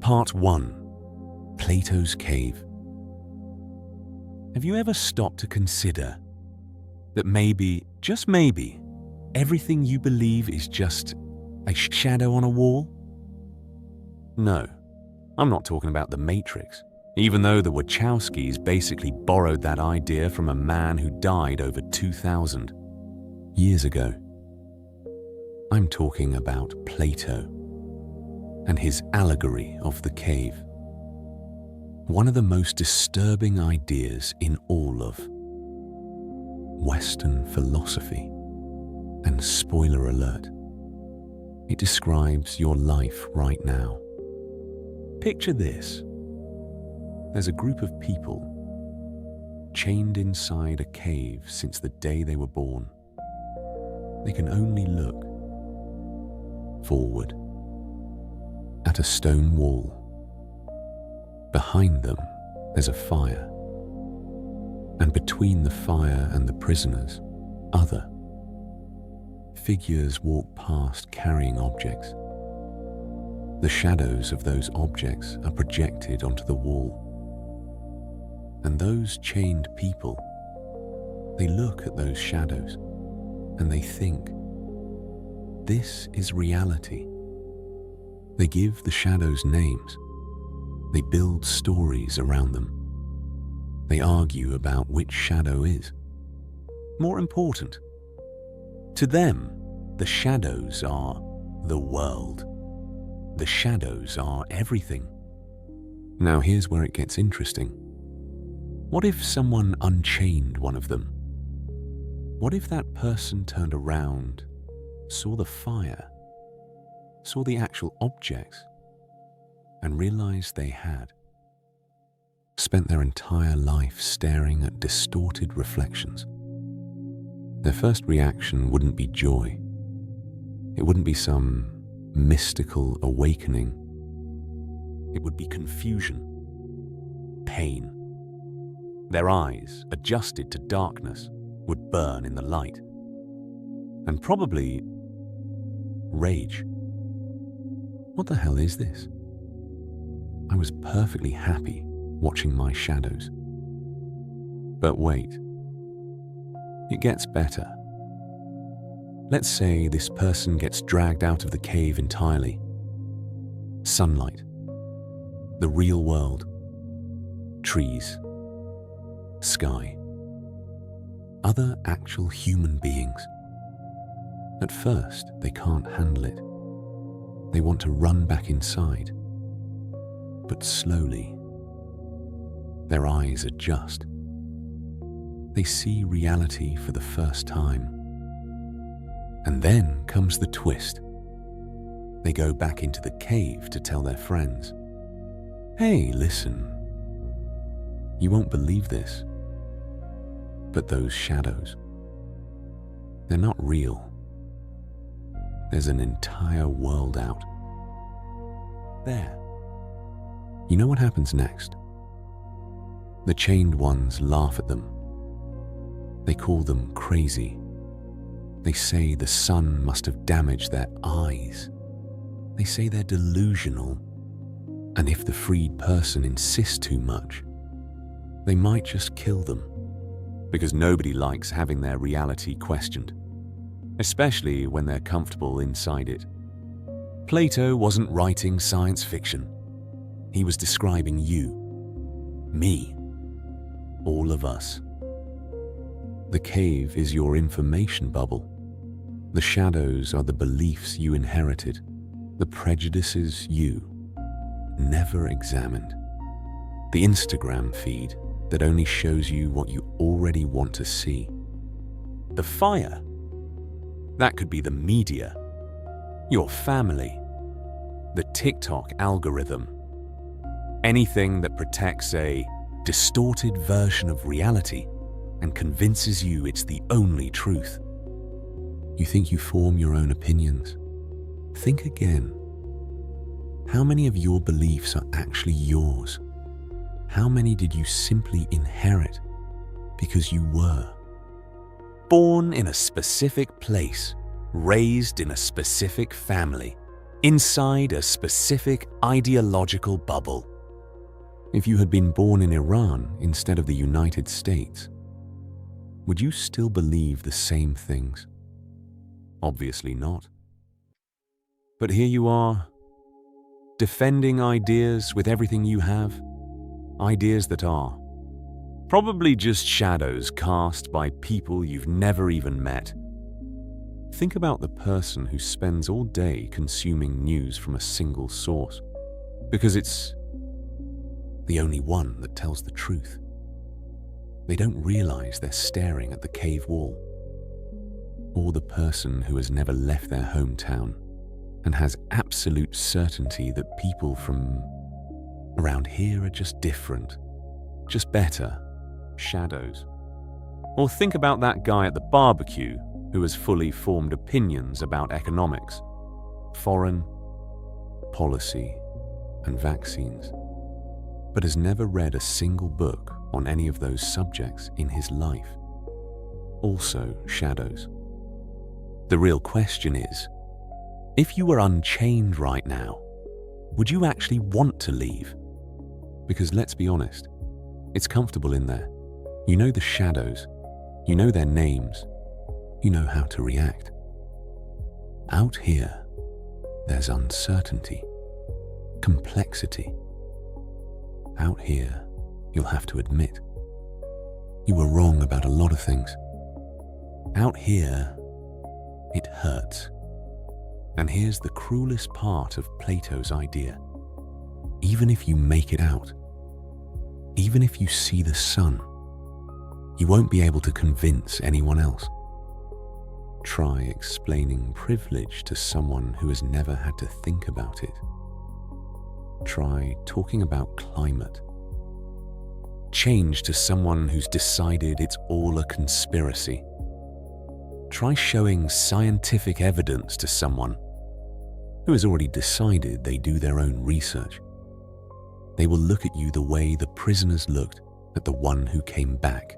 Part 1. Plato's Cave. Have you ever stopped to consider that maybe, just maybe, everything you believe is just a shadow on a wall? No, I'm not talking about the Matrix, even though the Wachowskis basically borrowed that idea from a man who died over 2,000 years ago. I'm talking about Plato and his Allegory of the Cave. One of the most disturbing ideas in all of Western philosophy. And spoiler alert, it describes your life right now. Picture this. There's a group of people chained inside a cave since the day they were born. They can only look forward at a stone wall. Behind them, there's a fire, and between the fire and the prisoners, other figures walk past carrying objects. The shadows of those objects are projected onto the wall, and those chained people, they look at those shadows and they think, this is reality. They give the shadows names. They build stories around them. They argue about which shadow is more important. To them, the shadows are the world. The shadows are everything. Now here's where it gets interesting. What if someone unchained one of them? What if that person turned around, saw the fire, saw the actual objects, and realized they had spent their entire life staring at distorted reflections? Their first reaction wouldn't be joy. It wouldn't be some mystical awakening. It would be confusion, pain. Their eyes, adjusted to darkness, would burn in the light. And probably rage. What the hell is this? I was perfectly happy watching my shadows. But wait. It gets better. Let's say this person gets dragged out of the cave entirely. Sunlight, the real world, trees, sky, other actual human beings. At first, they can't handle it. They want to run back inside. But slowly, their eyes adjust. They see reality for the first time. And then comes the twist. They go back into the cave to tell their friends, hey, listen, you won't believe this, but those shadows, they're not real. There's an entire world out there. You know what happens next? The chained ones laugh at them. They call them crazy. They say the sun must have damaged their eyes. They say they're delusional. And if the freed person insists too much, they might just kill them, because nobody likes having their reality questioned, especially when they're comfortable inside it. Plato wasn't writing science fiction. He was describing you, me, all of us. The cave is your information bubble. The shadows are the beliefs you inherited, the prejudices you never examined, the Instagram feed that only shows you what you already want to see. The fire, that could be the media, your family, the TikTok algorithm, anything that protects a distorted version of reality and convinces you it's the only truth. You think you form your own opinions? Think again. How many of your beliefs are actually yours? How many did you simply inherit because you were born in a specific place, raised in a specific family, inside a specific ideological bubble. If you had been born in Iran instead of the United States, would you still believe the same things? Obviously not. But here you are, defending ideas with everything you have, ideas that are probably just shadows cast by people you've never even met. Think about the person who spends all day consuming news from a single source, because it's the only one that tells the truth. They don't realize they're staring at the cave wall. Or the person who has never left their hometown and has absolute certainty that people from around here are just different, just better, shadows. Or think about that guy at the barbecue who has fully formed opinions about economics, foreign policy, and vaccines, but has never read a single book on any of those subjects in his life. Also shadows. The real question is, if you were unchained right now, would you actually want to leave? Because let's be honest, it's comfortable in there. You know the shadows, you know their names, you know how to react. Out here, there's uncertainty, complexity. Out here, you'll have to admit, you were wrong about a lot of things. Out here, it hurts. And here's the cruelest part of Plato's idea. Even if you make it out, even if you see the sun, you won't be able to convince anyone else. Try explaining privilege to someone who has never had to think about it. Try talking about climate. Change to someone who's decided it's all a conspiracy. Try showing scientific evidence to someone who has already decided they do their own research. They will look at you the way the prisoners looked at the one who came back.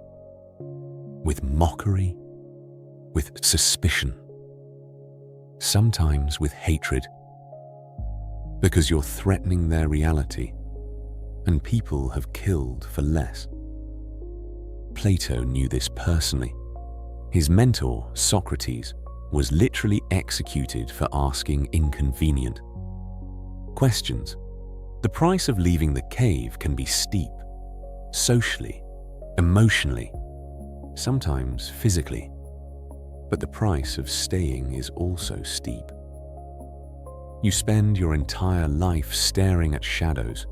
With mockery, with suspicion, sometimes with hatred, because you're threatening their reality, and people have killed for less. Plato knew this personally. His mentor, Socrates, was literally executed for asking inconvenient questions. The price of leaving the cave can be steep, socially, emotionally, sometimes physically, but the price of staying is also steep. You spend your entire life staring at shadows,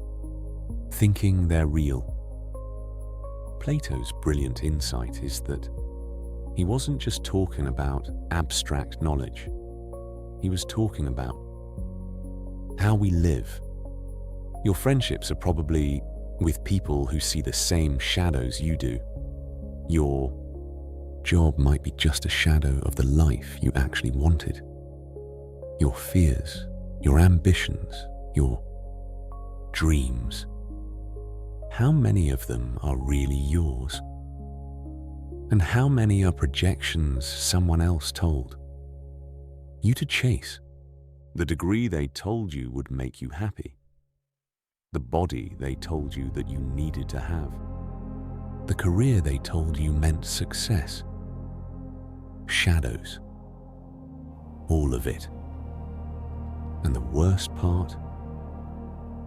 thinking they're real. Plato's brilliant insight is that he wasn't just talking about abstract knowledge. He was talking about how we live. Your friendships are probably with people who see the same shadows you do. Your job might be just a shadow of the life you actually wanted. Your fears, your ambitions, your dreams. How many of them are really yours? And how many are projections someone else told you to chase? The degree they told you would make you happy. The body they told you that you needed to have. The career they told you meant success. Shadows. All of it. And the worst part,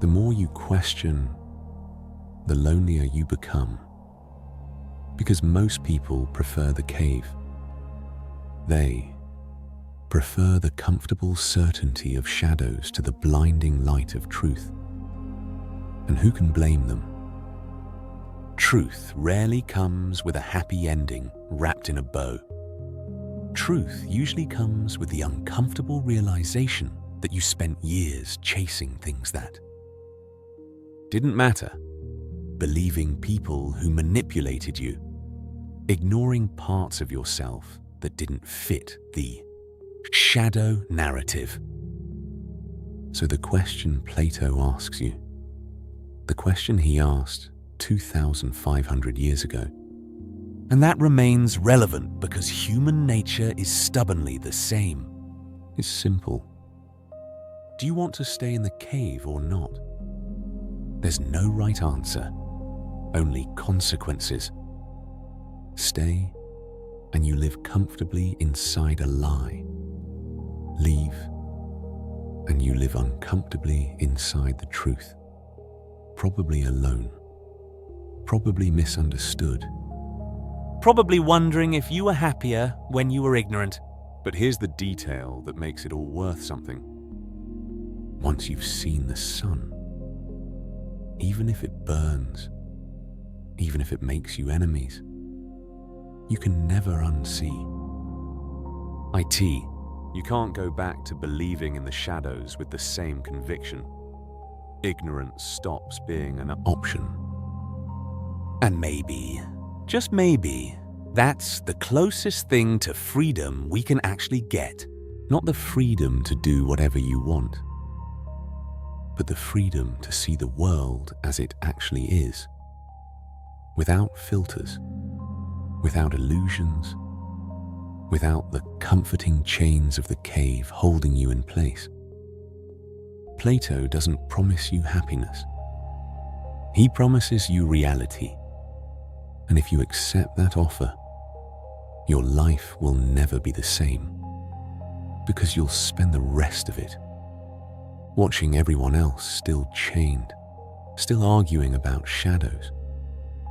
the more you question, the lonelier you become. Because most people prefer the cave. They prefer the comfortable certainty of shadows to the blinding light of truth. And who can blame them? Truth rarely comes with a happy ending wrapped in a bow. Truth usually comes with the uncomfortable realization that you spent years chasing things that didn't matter, believing people who manipulated you, ignoring parts of yourself that didn't fit the shadow narrative. So the question Plato asks you, the question he asked 2,500 years ago, and that remains relevant because human nature is stubbornly the same, is simple. Do you want to stay in the cave or not? There's no right answer, only consequences. Stay, and you live comfortably inside a lie. Leave, and you live uncomfortably inside the truth. Probably alone. Probably misunderstood. Probably wondering if you were happier when you were ignorant. But here's the detail that makes it all worth something. Once you've seen the sun, even if it burns, even if it makes you enemies, you can never unsee. You can't go back to believing in the shadows with the same conviction. Ignorance stops being an option. And maybe, just maybe, that's the closest thing to freedom we can actually get. Not the freedom to do whatever you want, but the freedom to see the world as it actually is, without filters, without illusions, without the comforting chains of the cave holding you in place. Plato doesn't promise you happiness. He promises you reality. And if you accept that offer, your life will never be the same, because you'll spend the rest of it watching everyone else still chained, still arguing about shadows,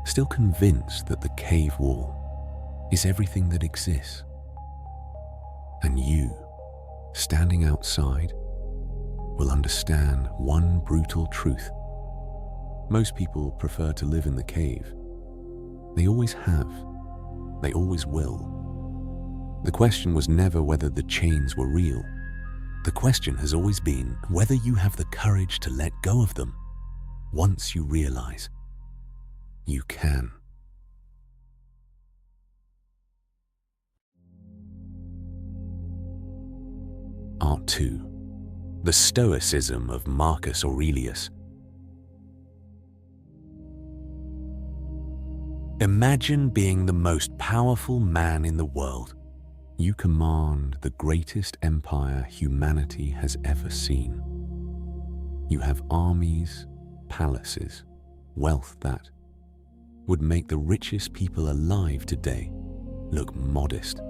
still convinced that the cave wall is everything that exists. And you, standing outside, will understand one brutal truth. Most people prefer to live in the cave. They always have. They always will. The question was never whether the chains were real. The question has always been whether you have the courage to let go of them once you realize you can. Art 2. The Stoicism of Marcus Aurelius. Imagine being the most powerful man in the world. You command the greatest empire humanity has ever seen. You have armies, palaces, wealth that would make the richest people alive today look modest.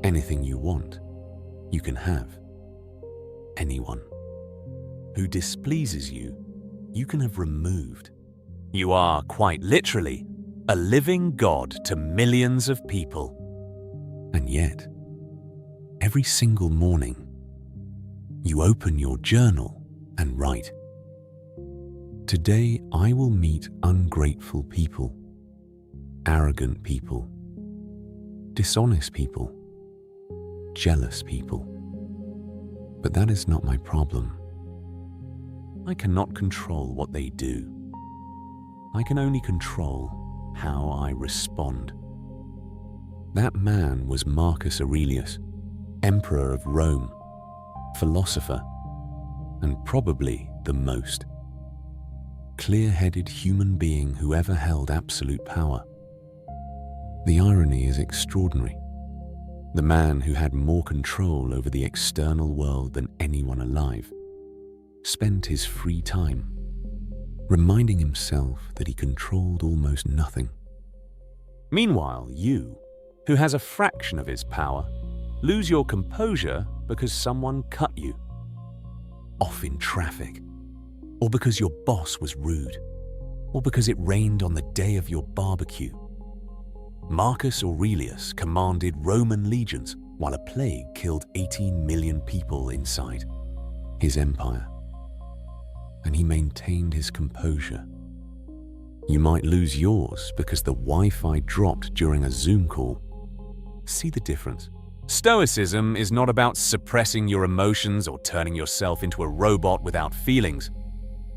Anything you want, you can have. Anyone who displeases you, you can have removed. You are, quite literally, a living god to millions of people. And yet, every single morning, you open your journal and write, "Today I will meet ungrateful people, arrogant people, dishonest people, jealous people. But that is not my problem. I cannot control what they do. I can only control how I respond." That man was Marcus Aurelius, Emperor of Rome, philosopher, and probably the most clear-headed human being who ever held absolute power. The irony is extraordinary. The man who had more control over the external world than anyone alive spent his free time reminding himself that he controlled almost nothing. Meanwhile, you, who has a fraction of his power, lose your composure because someone cut you off in traffic, or because your boss was rude, or because it rained on the day of your barbecue. Marcus Aurelius commanded Roman legions while a plague killed 18 million people inside his empire. And he maintained his composure. You might lose yours because the Wi-Fi dropped during a Zoom call. See the difference? Stoicism is not about suppressing your emotions or turning yourself into a robot without feelings.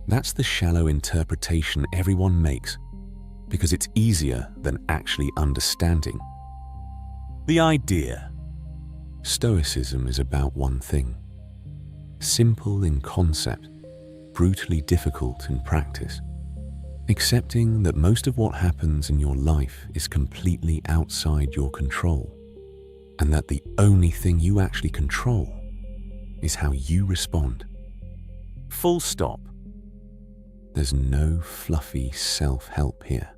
That's the shallow interpretation everyone makes because it's easier than actually understanding. The idea. Stoicism is about one thing. Simple in concept, brutally difficult in practice. Accepting that most of what happens in your life is completely outside your control, and that the only thing you actually control is how you respond. Full stop. There's no fluffy self-help here.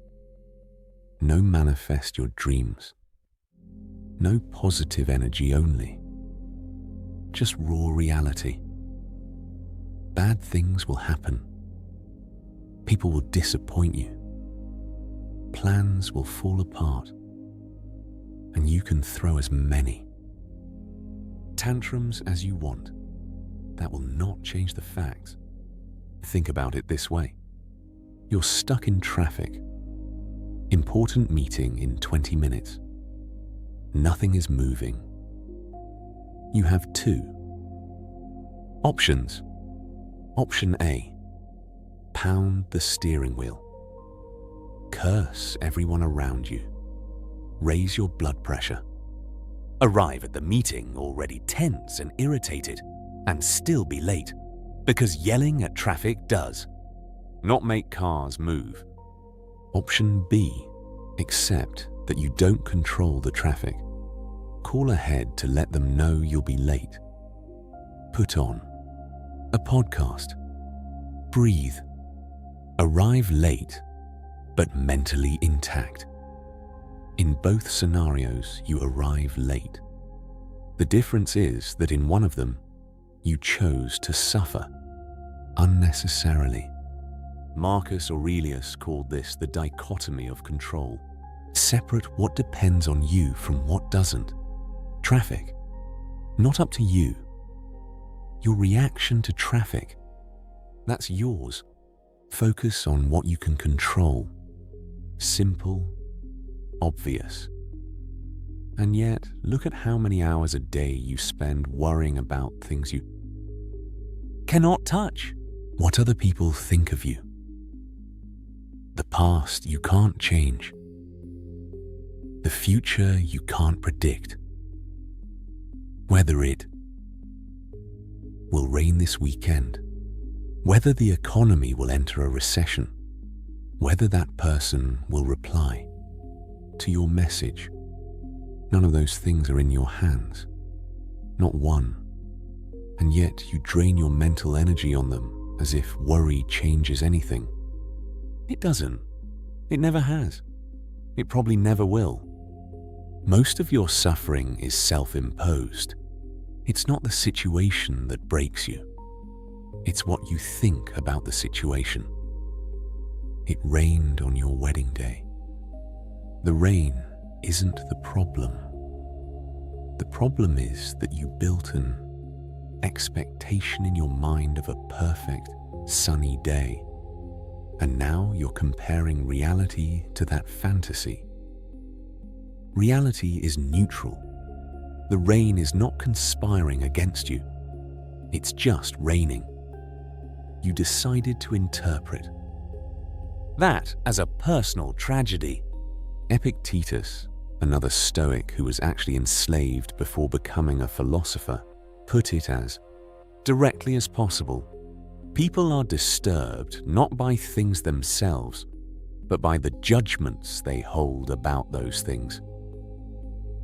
No manifest your dreams. No positive energy only. Just raw reality. Bad things will happen. People will disappoint you. Plans will fall apart. And you can throw as many tantrums as you want. That will not change the facts. Think about it this way. You're stuck in traffic. Important meeting in 20 minutes. Nothing is moving. You have two options. Option A, pound the steering wheel. Curse everyone around you. Raise your blood pressure. Arrive at the meeting already tense and irritated, and still be late, because yelling at traffic does not make cars move. Option B, accept that you don't control the traffic. Call ahead to let them know you'll be late. Put on a podcast. Breathe. Arrive late, but mentally intact. In both scenarios, you arrive late. The difference is that in one of them, you chose to suffer unnecessarily. Marcus Aurelius called this the dichotomy of control. Separate what depends on you from what doesn't. Traffic, not up to you. Your reaction to traffic, that's yours. Focus on what you can control. Simple, obvious. And yet, look at how many hours a day you spend worrying about things you cannot touch. What other people think of you. The past you can't change. The future you can't predict. Whether it will rain this weekend, whether the economy will enter a recession, whether that person will reply to your message. None of those things are in your hands. Not one. And yet you drain your mental energy on them as if worry changes anything. It doesn't. It never has. It probably never will. Most of your suffering is self-imposed. It's not the situation that breaks you. It's what you think about the situation. It rained on your wedding day. The rain isn't the problem. The problem is that you built an expectation in your mind of a perfect, sunny day. And now you're comparing reality to that fantasy. Reality is neutral. The rain is not conspiring against you. It's just raining. You decided to interpret that as a personal tragedy. Epictetus, another Stoic who was actually enslaved before becoming a philosopher, put it as directly as possible. People are disturbed not by things themselves, but by the judgments they hold about those things.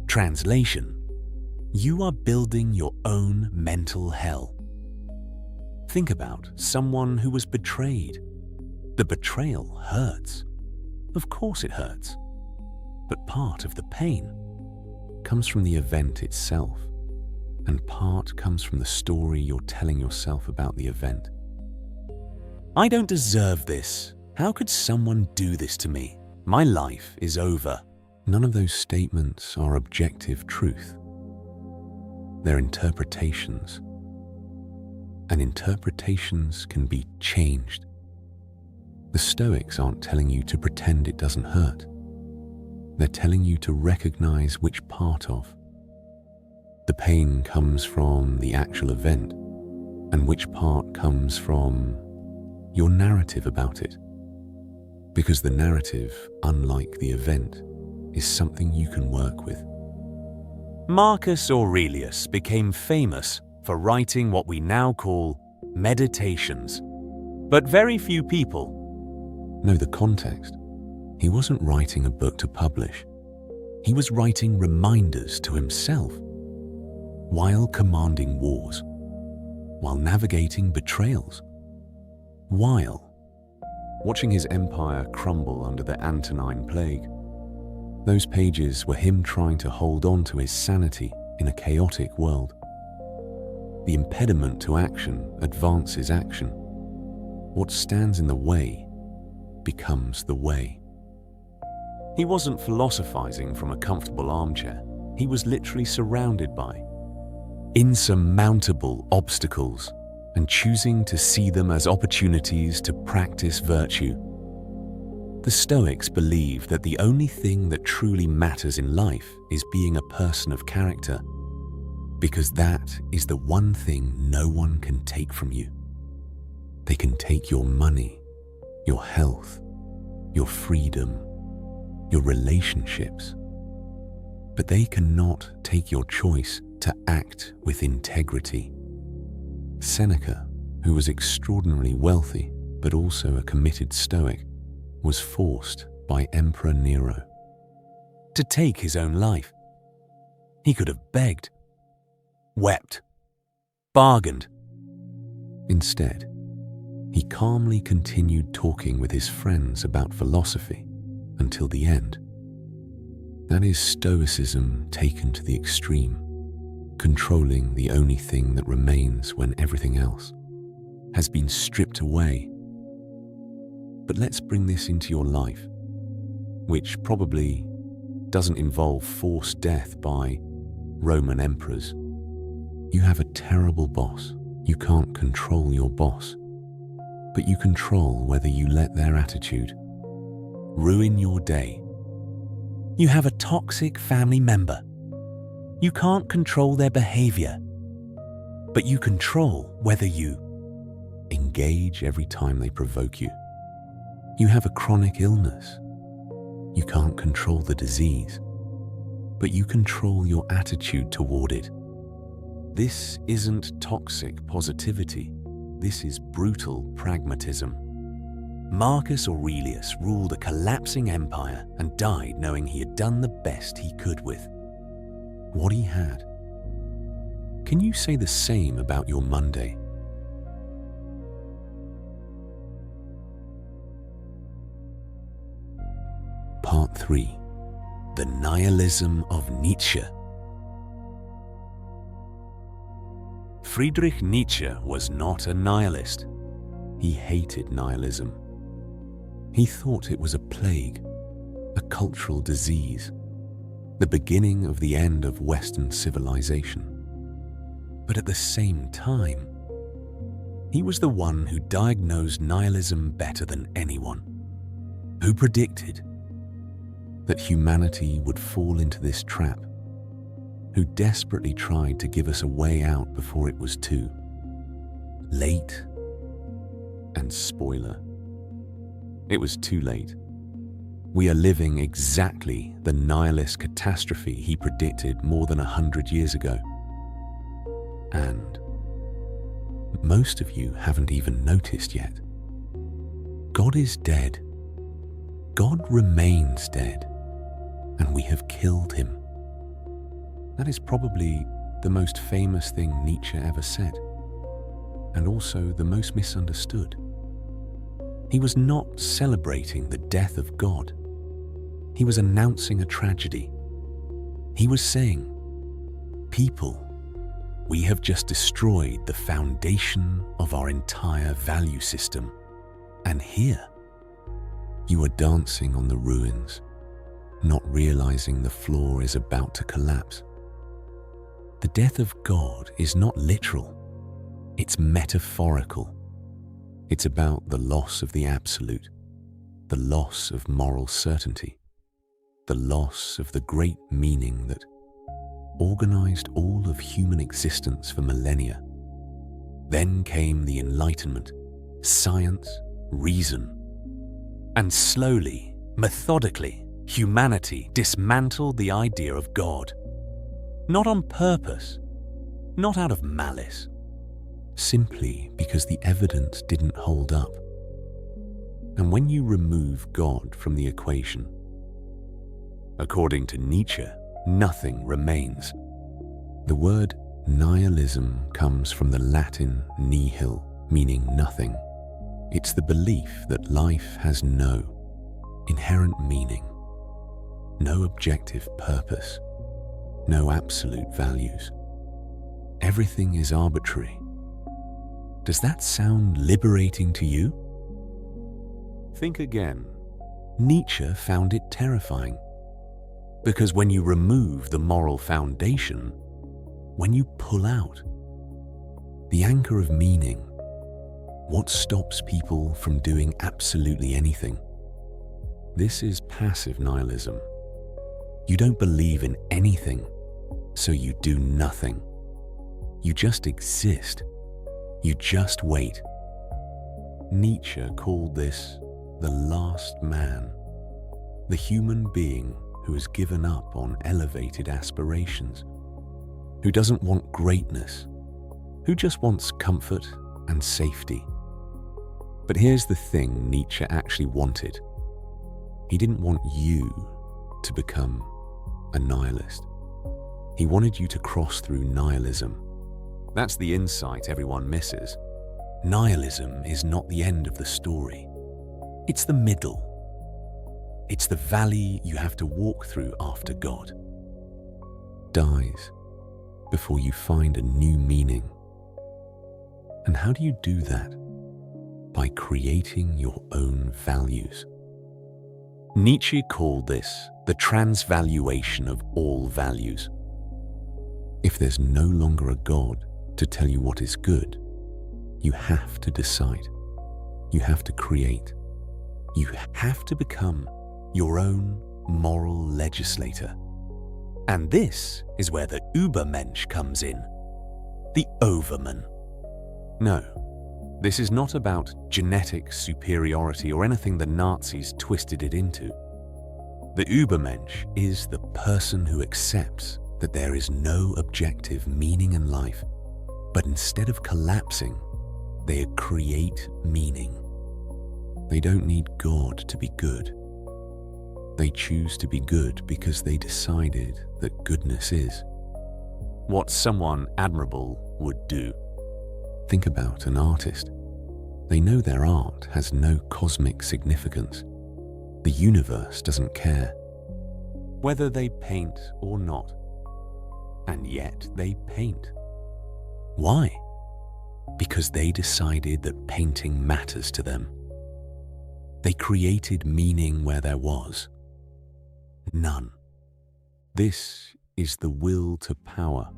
Translation: you are building your own mental hell. Think about someone who was betrayed. The betrayal hurts. Of course it hurts. But part of the pain comes from the event itself, and part comes from the story you're telling yourself about the event. I don't deserve this. How could someone do this to me? My life is over. None of those statements are objective truth. They're interpretations. And interpretations can be changed. The Stoics aren't telling you to pretend it doesn't hurt. They're telling you to recognize which part of the pain comes from the actual event and which part comes from your narrative about it. Because the narrative, unlike the event, is something you can work with. Marcus Aurelius became famous for writing what we now call meditations. But very few people know the context. He wasn't writing a book to publish. He was writing reminders to himself while commanding wars. while navigating betrayals, while watching his empire crumble under the Antonine Plague. Those pages were him trying to hold on to his sanity in a chaotic world. The impediment to action advances action. What stands in the way becomes the way. He wasn't philosophizing from a comfortable armchair. He was literally surrounded by insurmountable obstacles and choosing to see them as opportunities to practice virtue. The Stoics believe that the only thing that truly matters in life is being a person of character, because that is the one thing no one can take from you. They can take your money, your health, your freedom, your relationships, but they cannot take your choice to act with integrity. Seneca, who was extraordinarily wealthy but also a committed Stoic, was forced by Emperor Nero to take his own life. He could have begged, wept, bargained. Instead, he calmly continued talking with his friends about philosophy until the end. That is Stoicism taken to the extreme, controlling the only thing that remains when everything else has been stripped away. But let's bring this into your life, which probably doesn't involve forced death by Roman emperors. You have a terrible boss. You can't control your boss, but you control whether you let their attitude ruin your day. You have a toxic family member. You can't control their behavior, but you control whether you engage every time they provoke you. You have a chronic illness. You can't control the disease, but you control your attitude toward it. This isn't toxic positivity. This is brutal pragmatism. Marcus Aurelius ruled a collapsing empire and died knowing he had done the best he could with what he had. Can you say the same about your Monday? Part 3. The Nihilism of Nietzsche. Friedrich Nietzsche was not a nihilist. He hated nihilism. He thought it was a plague, a cultural disease, the beginning of the end of Western civilization. But at the same time, he was the one who diagnosed nihilism better than anyone, who predicted that humanity would fall into this trap, who desperately tried to give us a way out before it was too late. And spoiler, it was too late. We are living exactly the nihilist catastrophe he predicted more than 100 years ago. And most of you haven't even noticed yet. God is dead. God remains dead, and we have killed him. That is probably the most famous thing Nietzsche ever said, and also the most misunderstood. He was not celebrating the death of God. He was announcing a tragedy. He was saying, people, we have just destroyed the foundation of our entire value system, and here you are dancing on the ruins, not realizing the floor is about to collapse. The death of God is not literal, it's metaphorical. It's about the loss of the absolute, the loss of moral certainty, the loss of the great meaning that organized all of human existence for millennia. Then came the Enlightenment, science, reason, and slowly, methodically, humanity dismantled the idea of God. Not on purpose, not out of malice, simply because the evidence didn't hold up. And when you remove God from the equation, according to Nietzsche, nothing remains. The word Nihilism comes from the Latin nihil, meaning nothing. It's the belief that life has no inherent meaning, no objective purpose, no absolute values. Everything is arbitrary. Does that sound liberating to you? Think again. Nietzsche found it terrifying. Because when you remove the moral foundation, when you pull out the anchor of meaning, what stops people from doing absolutely anything? This is passive nihilism. You don't believe in anything, so you do nothing. You just exist. You just wait. Nietzsche called this the last man, the human being who has given up on elevated aspirations, who doesn't want greatness, who just wants comfort and safety. But here's the thing Nietzsche actually wanted. He didn't want you to become a nihilist. He wanted you to cross through nihilism. That's the insight everyone misses. Nihilism is not the end of the story. It's the middle. It's the valley you have to walk through after God dies before you find a new meaning. And how do you do that? By creating your own values. Nietzsche called this the transvaluation of all values. If there's no longer a God to tell you what is good, you have to decide. You have to create. You have to become your own moral legislator. And this is where the Übermensch comes in, the overman. No, this is not about genetic superiority or anything the Nazis twisted it into. The Übermensch is the person who accepts that there is no objective meaning in life, but instead of collapsing, they create meaning. They don't need God to be good. They choose to be good because they decided that goodness is what someone admirable would do. Think about an artist. They know their art has no cosmic significance. The universe doesn't care whether they paint or not. And yet they paint. Why? Because they decided that painting matters to them. They created meaning where there was none. This is the will to power.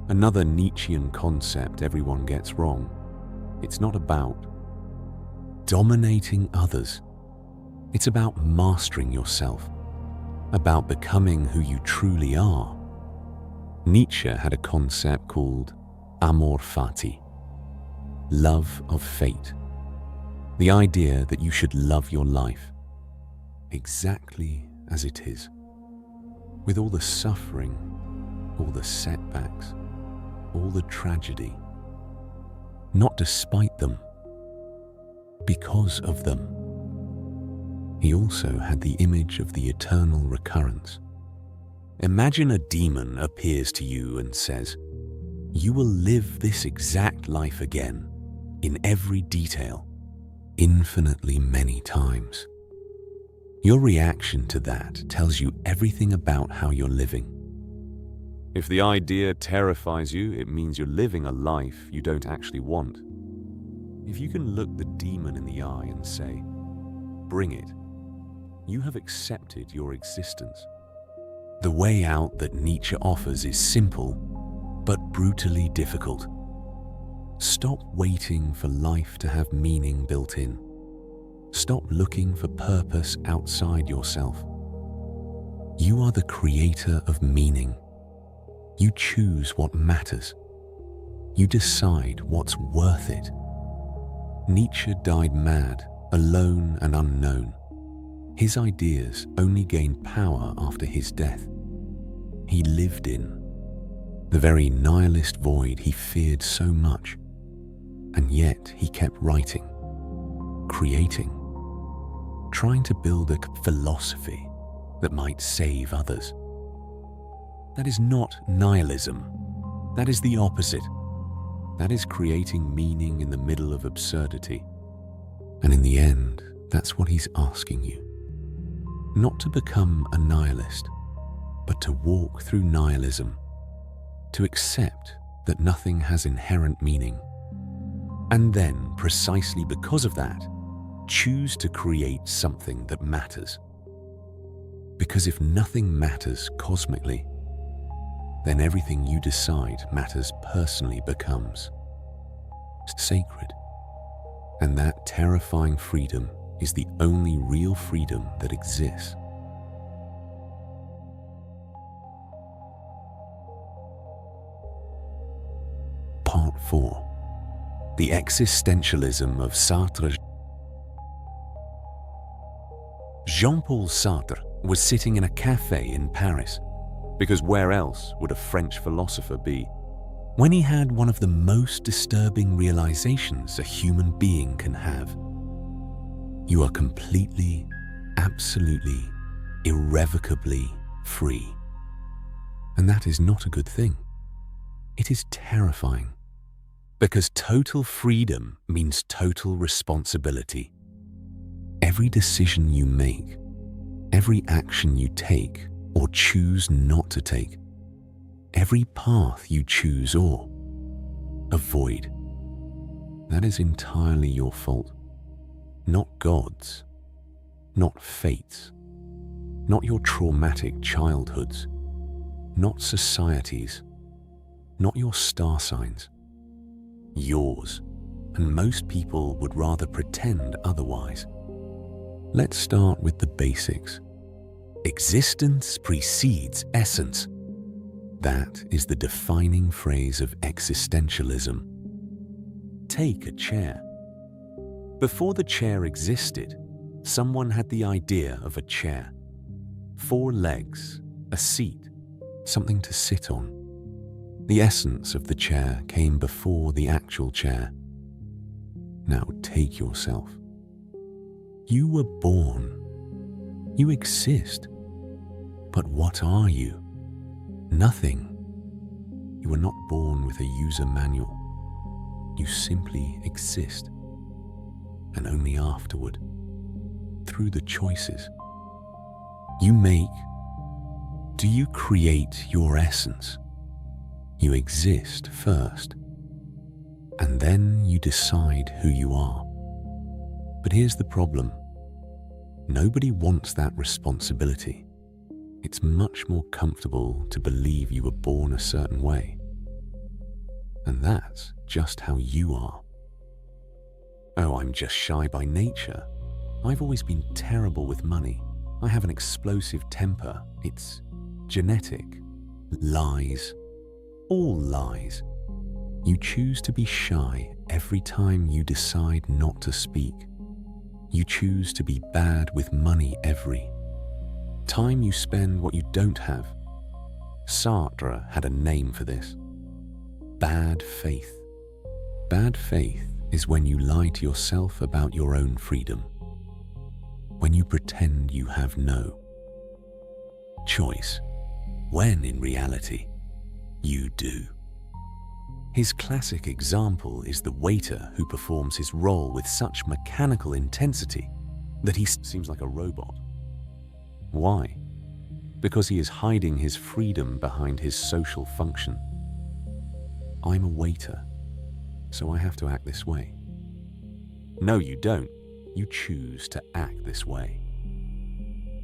Another Nietzschean concept everyone gets wrong. It's not about dominating others. It's about mastering yourself, about becoming who you truly are. Nietzsche had a concept called amor fati, love of fate. The idea that you should love your life exactly as it is, with all the suffering, all the setbacks, all the tragedy, not despite them, because of them. He also had the image of the eternal recurrence. Imagine a demon appears to you and says, "You will live this exact life again, in every detail, infinitely many times." Your reaction to that tells you everything about how you're living. If the idea terrifies you, it means you're living a life you don't actually want. If you can look the demon in the eye and say, "Bring it," you have accepted your existence. The way out that Nietzsche offers is simple, but brutally difficult. Stop waiting for life to have meaning built in. Stop looking for purpose outside yourself. You are the creator of meaning. You choose what matters. You decide what's worth it. Nietzsche died mad, alone and unknown. His ideas only gained power after his death. He lived in the very nihilist void he feared so much, and yet he kept writing, creating, trying to build a philosophy that might save others. That is not nihilism. That is the opposite. That is creating meaning in the middle of absurdity. And in the end, that's what he's asking you. Not to become a nihilist, but to walk through nihilism, to accept that nothing has inherent meaning, and then, precisely because of that, choose to create something that matters. Because if nothing matters cosmically, then everything you decide matters personally becomes sacred. And that terrifying freedom is the only real freedom that exists. Part 4. The existentialism of Sartre. Jean-Paul Sartre was sitting in a cafe in Paris, because where else would a French philosopher be, when he had one of the most disturbing realizations a human being can have. You are completely, absolutely, irrevocably free. And that is not a good thing. It is terrifying, because total freedom means total responsibility. Every decision you make, every action you take or choose not to take, every path you choose or avoid, that is entirely your fault. Not God's, not fate's, not your traumatic childhoods, not society's, not your star signs. Yours, and most people would rather pretend otherwise. Let's start with the basics. Existence precedes essence. That is the defining phrase of existentialism. Take a chair. Before the chair existed, someone had the idea of a chair. 4 legs, a seat, something to sit on. The essence of the chair came before the actual chair. Now take yourself. You were born. You exist. But what are you? Nothing. You were not born with a user manual. You simply exist. And only afterward, through the choices you make, do you create your essence. You exist first, and then you decide who you are. But here's the problem. Nobody wants that responsibility. It's much more comfortable to believe you were born a certain way. And that's just how you are. Oh, I'm just shy by nature. I've always been terrible with money. I have an explosive temper. It's genetic. Lies. All lies. You choose to be shy every time you decide not to speak. You choose to be bad with money every time you spend what you don't have. Sartre had a name for this. Bad faith. Bad faith is when you lie to yourself about your own freedom. When you pretend you have no choice, when in reality, you do. His classic example is the waiter who performs his role with such mechanical intensity that he seems like a robot. Why? Because he is hiding his freedom behind his social function. I'm a waiter, so I have to act this way. No, you don't. You choose to act this way.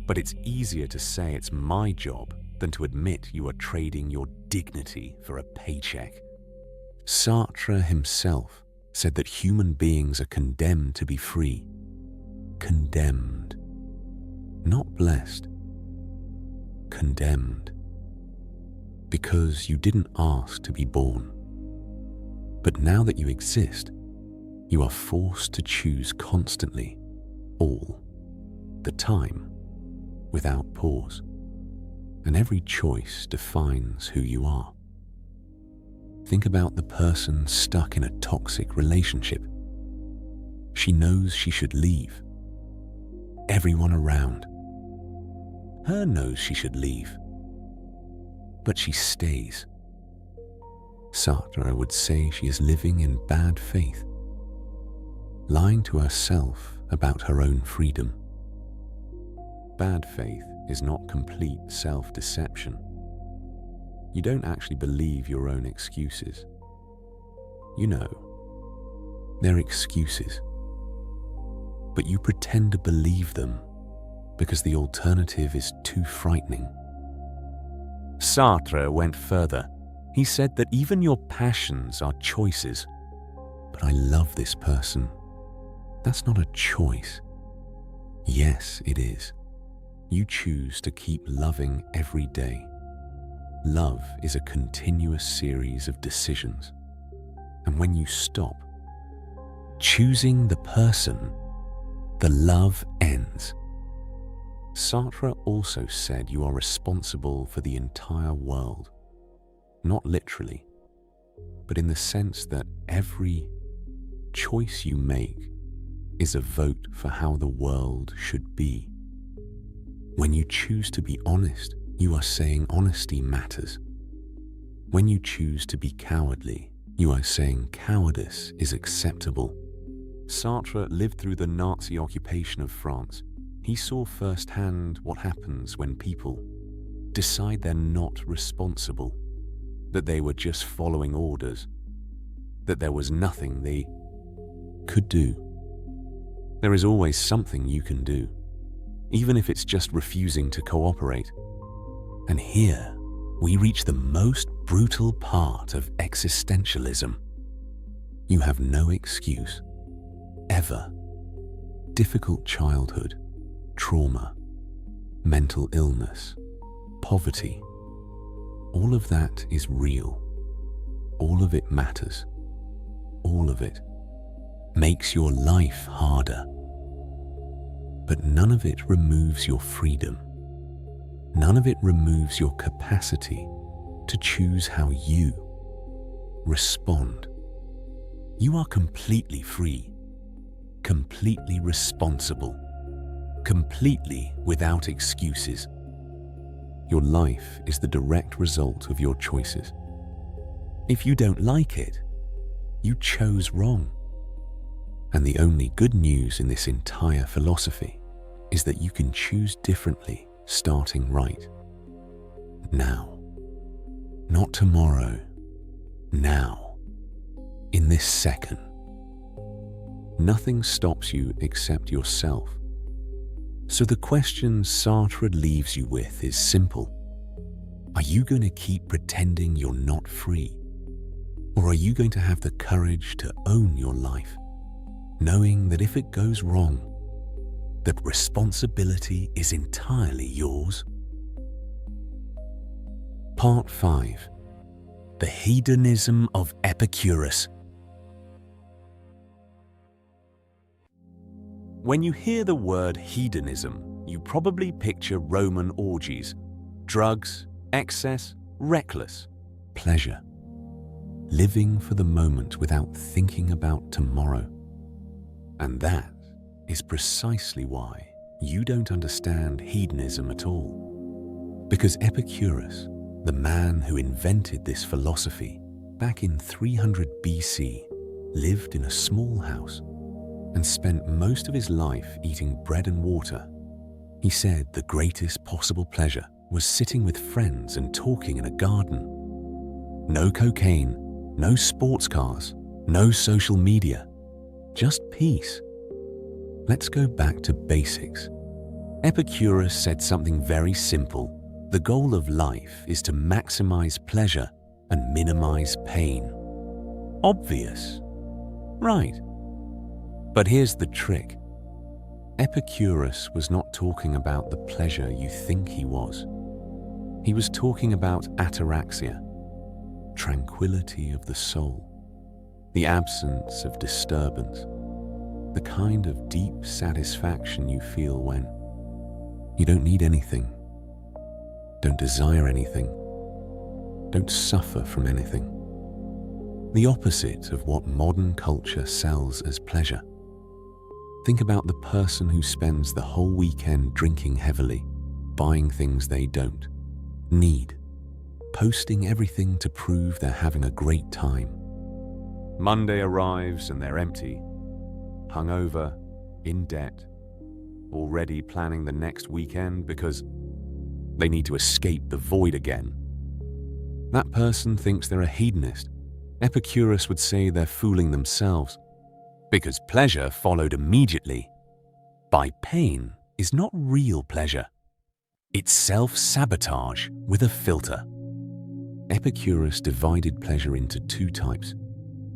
But it's easier to say it's my job than to admit you are trading your dignity for a paycheck. Sartre himself said that human beings are condemned to be free. Condemned. Not blessed. Condemned. Because you didn't ask to be born. But now that you exist, you are forced to choose constantly, all the time, without pause. And every choice defines who you are. Think about the person stuck in a toxic relationship. She knows she should leave. Everyone around her knows she should leave. But she stays. Sartre would say she is living in bad faith, lying to herself about her own freedom. Bad faith is not complete self-deception. You don't actually believe your own excuses. You know, they're excuses, but you pretend to believe them because the alternative is too frightening. Sartre went further. He said that even your passions are choices. But I love this person. That's not a choice. Yes, it is. You choose to keep loving every day. Love is a continuous series of decisions. And when you stop choosing the person, the love ends. Sartre also said you are responsible for the entire world. Not literally, but in the sense that every choice you make is a vote for how the world should be. When you choose to be honest, you are saying honesty matters. When you choose to be cowardly, you are saying cowardice is acceptable. Sartre lived through the Nazi occupation of France. He saw firsthand what happens when people decide they're not responsible, that they were just following orders, that there was nothing they could do. There is always something you can do, even if it's just refusing to cooperate. And here we reach the most brutal part of existentialism. You have no excuse, ever. Difficult childhood, trauma, mental illness, poverty, all of that is real. All of it matters. All of it makes your life harder. But none of it removes your freedom. None of it removes your capacity to choose how you respond. You are completely free, completely responsible, completely without excuses. Your life is the direct result of your choices. If you don't like it, you chose wrong. And the only good news in this entire philosophy is that you can choose differently starting right now. Not tomorrow, now, in this second. Nothing stops you except yourself. So the question Sartre leaves you with is simple. Are you going to keep pretending you're not free? Or are you going to have the courage to own your life, knowing that if it goes wrong, that responsibility is entirely yours? Part 5. The Hedonism of Epicurus. When you hear the word hedonism, you probably picture Roman orgies, drugs, excess, reckless pleasure. Living for the moment without thinking about tomorrow. And that is precisely why you don't understand hedonism at all. Because Epicurus, the man who invented this philosophy back in 300 BC, lived in a small house and spent most of his life eating bread and water. He said the greatest possible pleasure was sitting with friends and talking in a garden. No cocaine, no sports cars, no social media, just peace. Let's go back to basics. Epicurus said something very simple. The goal of life is to maximize pleasure and minimize pain. Obvious, right? But here's the trick. Epicurus was not talking about the pleasure you think he was. He was talking about ataraxia, tranquility of the soul, the absence of disturbance, the kind of deep satisfaction you feel when you don't need anything, don't desire anything, don't suffer from anything. The opposite of what modern culture sells as pleasure. Think about the person who spends the whole weekend drinking heavily, buying things they don't need, posting everything to prove they're having a great time. Monday arrives and they're empty, hungover, in debt, already planning the next weekend because they need to escape the void again. That person thinks they're a hedonist. Epicurus would say they're fooling themselves, because pleasure followed immediately by pain is not real pleasure. It's self-sabotage with a filter. Epicurus divided pleasure into two types.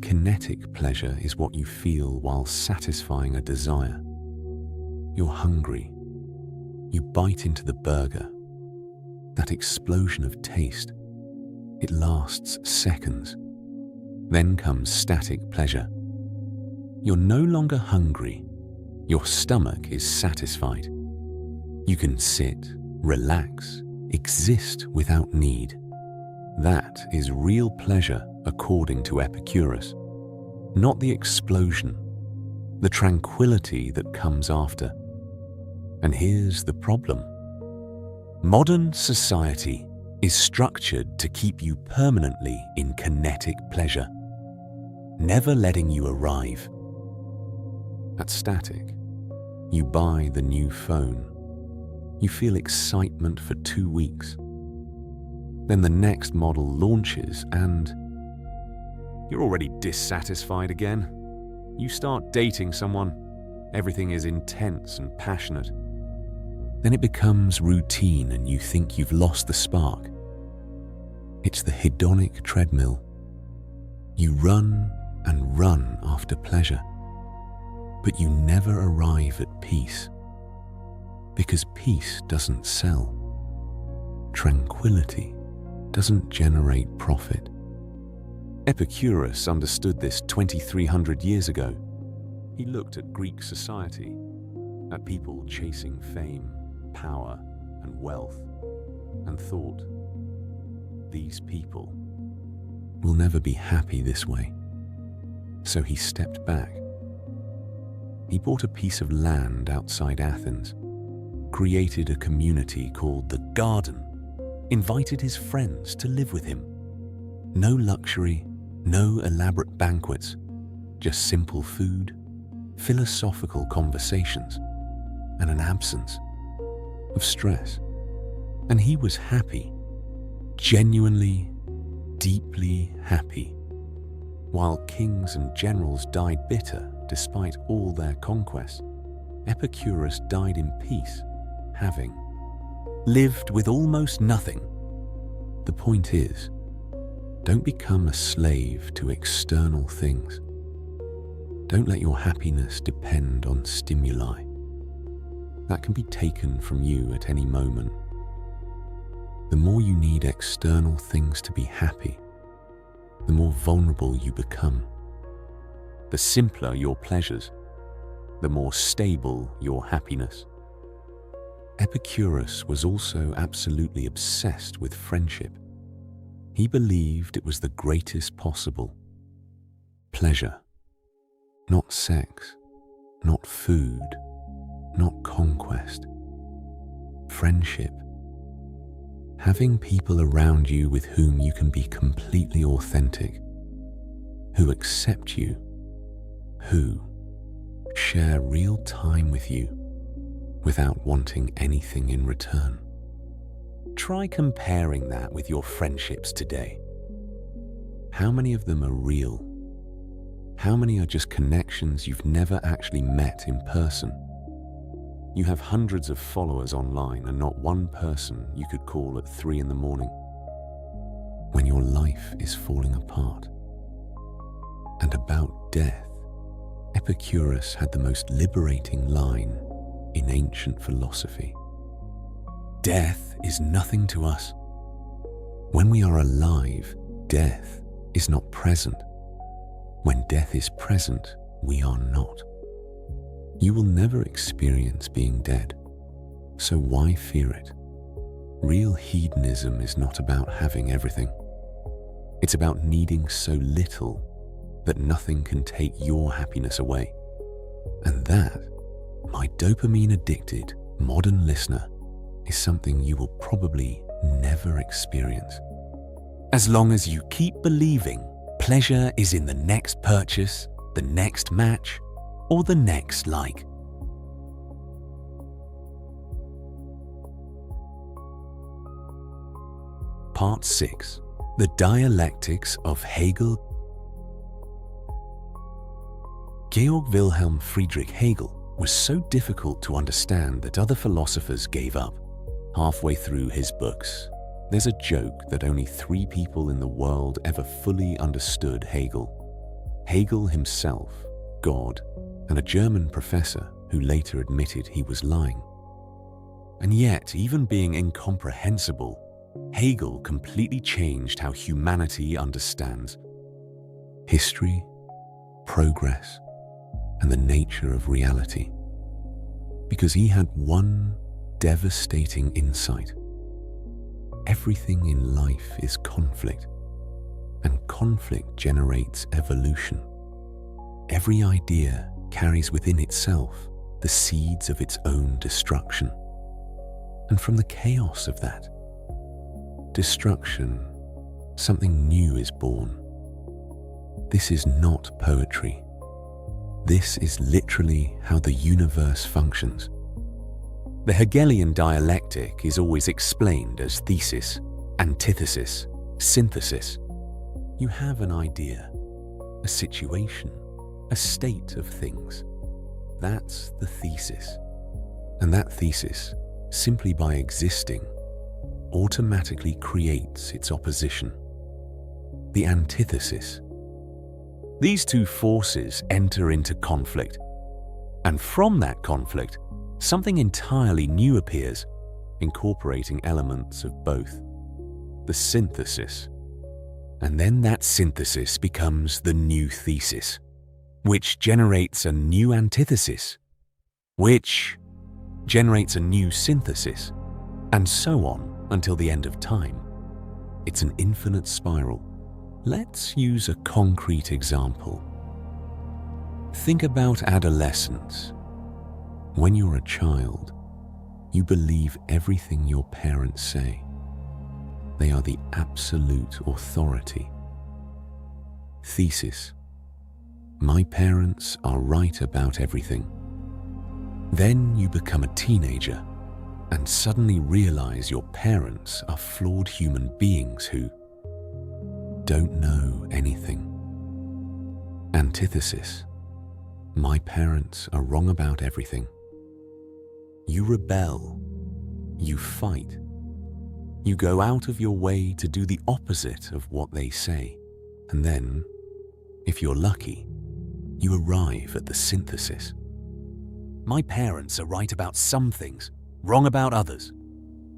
Kinetic pleasure is what you feel while satisfying a desire. You're hungry. You bite into the burger. That explosion of taste. It lasts seconds. Then comes static pleasure. You're no longer hungry. Your stomach is satisfied. You can sit, relax, exist without need. That is real pleasure according to Epicurus, not the explosion, the tranquility that comes after. And here's the problem. Modern society is structured to keep you permanently in kinetic pleasure, never letting you arrive. At static, you buy the new phone. You feel excitement for 2 weeks. Then the next model launches and you're already dissatisfied again. You start dating someone. Everything is intense and passionate. Then it becomes routine and you think you've lost the spark. It's the hedonic treadmill. You run and run after pleasure, but you never arrive at peace, because peace doesn't sell. Tranquility doesn't generate profit. Epicurus understood this 2,300 years ago. He looked at Greek society, at people chasing fame, power, and wealth, and thought, these people will never be happy this way. So he stepped back. He bought a piece of land outside Athens, created a community called the Garden, invited his friends to live with him. No luxury, no elaborate banquets, just simple food, philosophical conversations, and an absence of stress. And he was happy, genuinely, deeply happy. While kings and generals died bitter despite all their conquests, Epicurus died in peace, having lived with almost nothing. The point is, don't become a slave to external things. Don't let your happiness depend on stimuli. That can be taken from you at any moment. The more you need external things to be happy, the more vulnerable you become. The simpler your pleasures, the more stable your happiness. Epicurus was also absolutely obsessed with friendship. He believed it was the greatest possible. Pleasure, not sex, not food, not conquest. Friendship. Having people around you with whom you can be completely authentic, who accept you, who share real time with you without wanting anything in return. Try comparing that with your friendships today. How many of them are real? How many are just connections you've never actually met in person? You have hundreds of followers online and not one person you could call at 3 in the morning when your life is falling apart. And about death, Epicurus had the most liberating line in ancient philosophy. Death is nothing to us. When we are alive, death is not present. When death is present, we are not. You will never experience being dead, so why fear it? Real hedonism is not about having everything. It's about needing so little that nothing can take your happiness away. And that, my dopamine-addicted modern listener, is something you will probably never experience. as long as you keep believing pleasure is in the next purchase, the next match, or the next like. Part 6. The Dialectics of Hegel. Georg Wilhelm Friedrich Hegel was so difficult to understand that other philosophers gave up. Halfway through his books, there's a joke that only 3 people in the world ever fully understood Hegel. Hegel himself, God, and a German professor who later admitted he was lying. And yet, even being incomprehensible, Hegel completely changed how humanity understands history, progress, and the nature of reality. Because he had one devastating insight. Everything in life is conflict, and conflict generates evolution. Every idea carries within itself the seeds of its own destruction. And from the chaos of that destruction, something new is born. This is not poetry. This is literally how the universe functions. The Hegelian dialectic is always explained as thesis, antithesis, synthesis. You have an idea, a situation, a state of things. That's the thesis. And that thesis, simply by existing, automatically creates its opposition, the antithesis. These two forces enter into conflict, and from that conflict, something entirely new appears, incorporating elements of both, the synthesis. And then that synthesis becomes the new thesis, which generates a new antithesis, which generates a new synthesis, and so on until the end of time. It's an infinite spiral. Let's use a concrete example. Think about adolescence. When you're a child, you believe everything your parents say. They are the absolute authority. Thesis: my parents are right about everything. Then you become a teenager and suddenly realize your parents are flawed human beings who don't know anything. Antithesis: my parents are wrong about everything. You rebel, you fight, you go out of your way to do the opposite of what they say, and then, if you're lucky, you arrive at the synthesis. My parents are right about some things, wrong about others.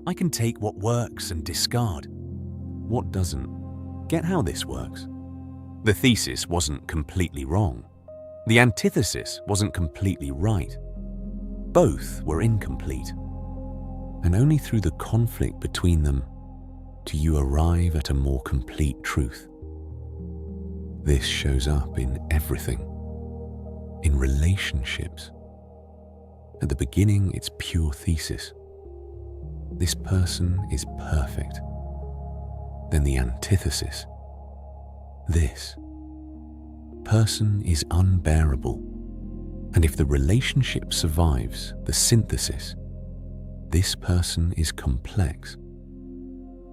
I can take what works and discard what doesn't. Get how this works? The thesis wasn't completely wrong. The antithesis wasn't completely right. Both were incomplete. And only through the conflict between them do you arrive at a more complete truth. This shows up in everything. In relationships. At the beginning, it's pure thesis. This person is perfect. Then the antithesis. This person is unbearable. And if the relationship survives the synthesis, this person is complex.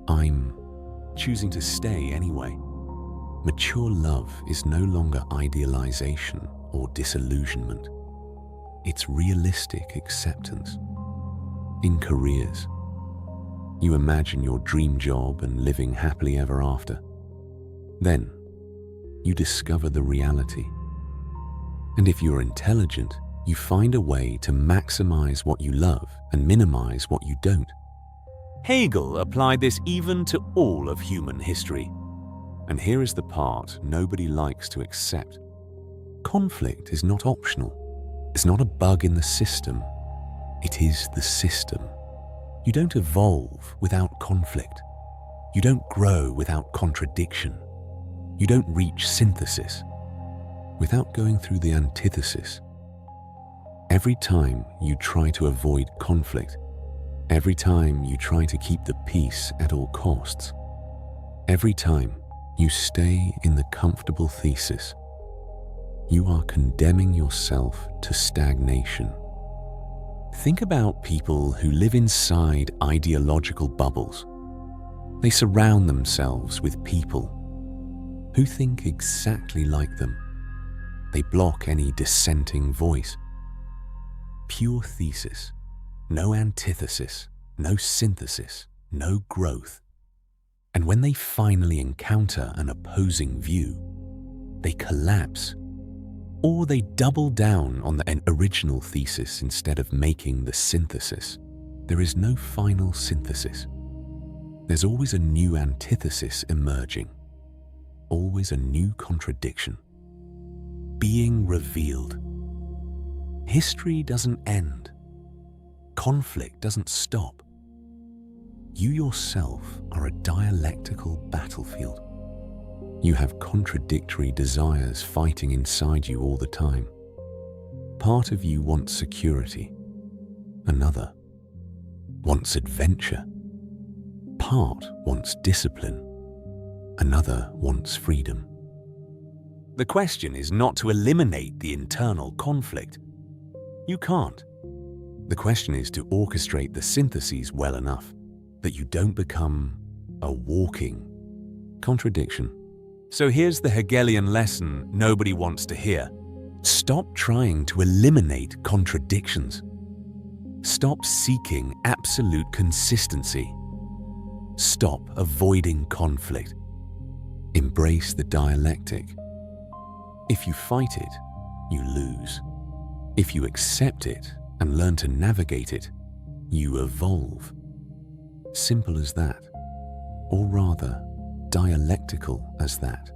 I'm choosing to stay anyway. Mature love is no longer idealization or disillusionment. It's realistic acceptance. In careers, you imagine your dream job and living happily ever after. Then, you discover the reality. And if you're intelligent, you find a way to maximize what you love and minimize what you don't. Hegel applied this even to all of human history. And here is the part nobody likes to accept. Conflict is not optional. It's not a bug in the system. It is the system. You don't evolve without conflict. You don't grow without contradiction. You don't reach synthesis without going through the antithesis. Every time you try to avoid conflict, every time you try to keep the peace at all costs, Every time you stay in the comfortable thesis, you are condemning yourself to stagnation. Think about people who live inside ideological bubbles. They surround themselves with people who think exactly like them. They block any dissenting voice. Pure thesis, no antithesis, no synthesis, no growth. And when they finally encounter an opposing view, they collapse, or they double down on the original thesis instead of making the synthesis. There is no final synthesis. There's always a new antithesis emerging, always a new contradiction, being revealed. History doesn't end. Conflict doesn't stop. You yourself are a dialectical battlefield. You have contradictory desires fighting inside you all the time. Part of you wants security. Another wants adventure. Part wants discipline. Another wants freedom. The question is not to eliminate the internal conflict. You can't. The question is to orchestrate the syntheses well enough that you don't become a walking contradiction. So here's the Hegelian lesson nobody wants to hear. Stop trying to eliminate contradictions. Stop seeking absolute consistency. Stop avoiding conflict. Embrace the dialectic. If you fight it, you lose. If you accept it and learn to navigate it, you evolve. Simple as that, or rather, dialectical as that.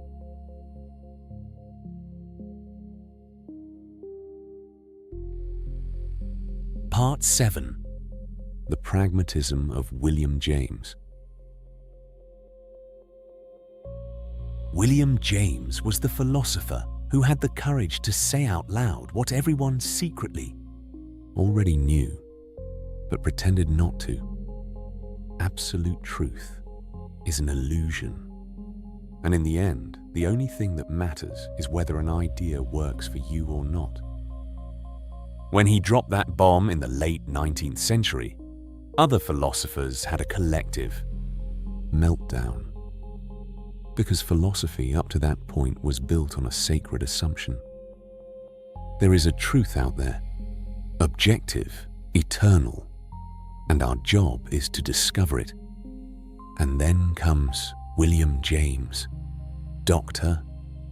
Part 7. The Pragmatism of William James. William James was the philosopher who had the courage to say out loud what everyone secretly already knew, but pretended not to. Absolute truth is an illusion. And in the end, the only thing that matters is whether an idea works for you or not. When he dropped that bomb in the late 19th century, other philosophers had a collective meltdown. Because philosophy up to that point was built on a sacred assumption. There is a truth out there, objective, eternal, and our job is to discover it. And then comes William James, doctor,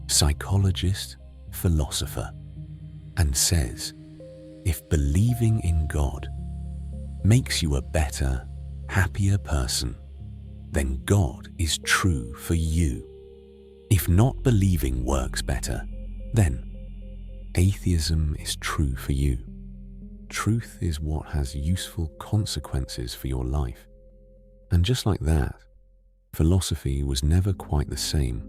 psychologist, philosopher, and says, if believing in God makes you a better, happier person, then God is true for you. If not believing works better, then atheism is true for you. Truth is what has useful consequences for your life. And just like that, philosophy was never quite the same.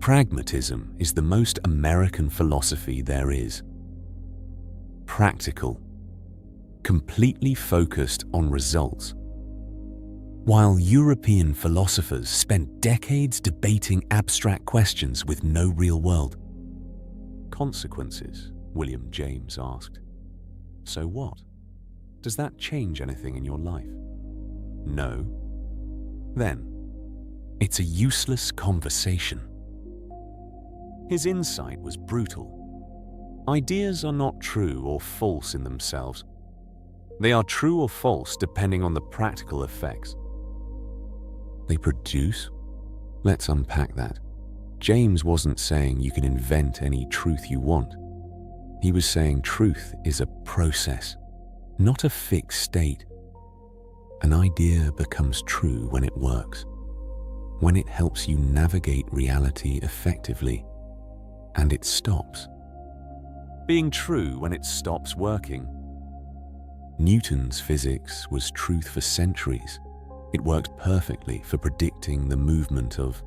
Pragmatism is the most American philosophy there is. Practical, completely focused on results. While European philosophers spent decades debating abstract questions with no real world consequences, William James asked. So what? Does that change anything in your life? No. Then, it's a useless conversation. His insight was brutal. Ideas are not true or false in themselves. They are true or false depending on the practical effects they produce. Let's unpack that. James wasn't saying you can invent any truth you want. He was saying truth is a process, not a fixed state. An idea becomes true when it works, when it helps you navigate reality effectively, and it stops being true when it stops working. Newton's physics was truth for centuries. It worked perfectly for predicting the movement of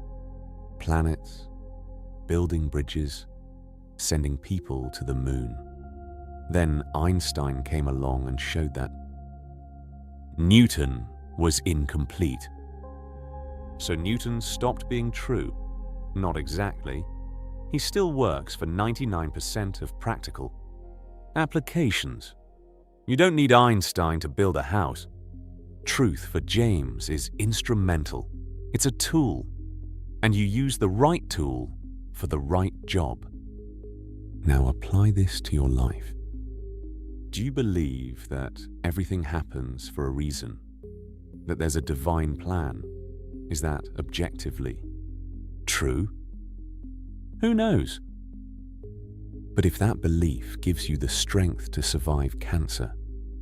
planets, building bridges, sending people to the moon. Then Einstein came along and showed that Newton was incomplete. So Newton stopped being true? Not exactly. He still works for 99% of practical applications. You don't need Einstein to build a house. Truth for James is instrumental. It's a tool, and you use the right tool for the right job. Now apply this to your life. Do you believe that everything happens for a reason? That there's a divine plan? Is that objectively true? Who knows? But if that belief gives you the strength to survive cancer,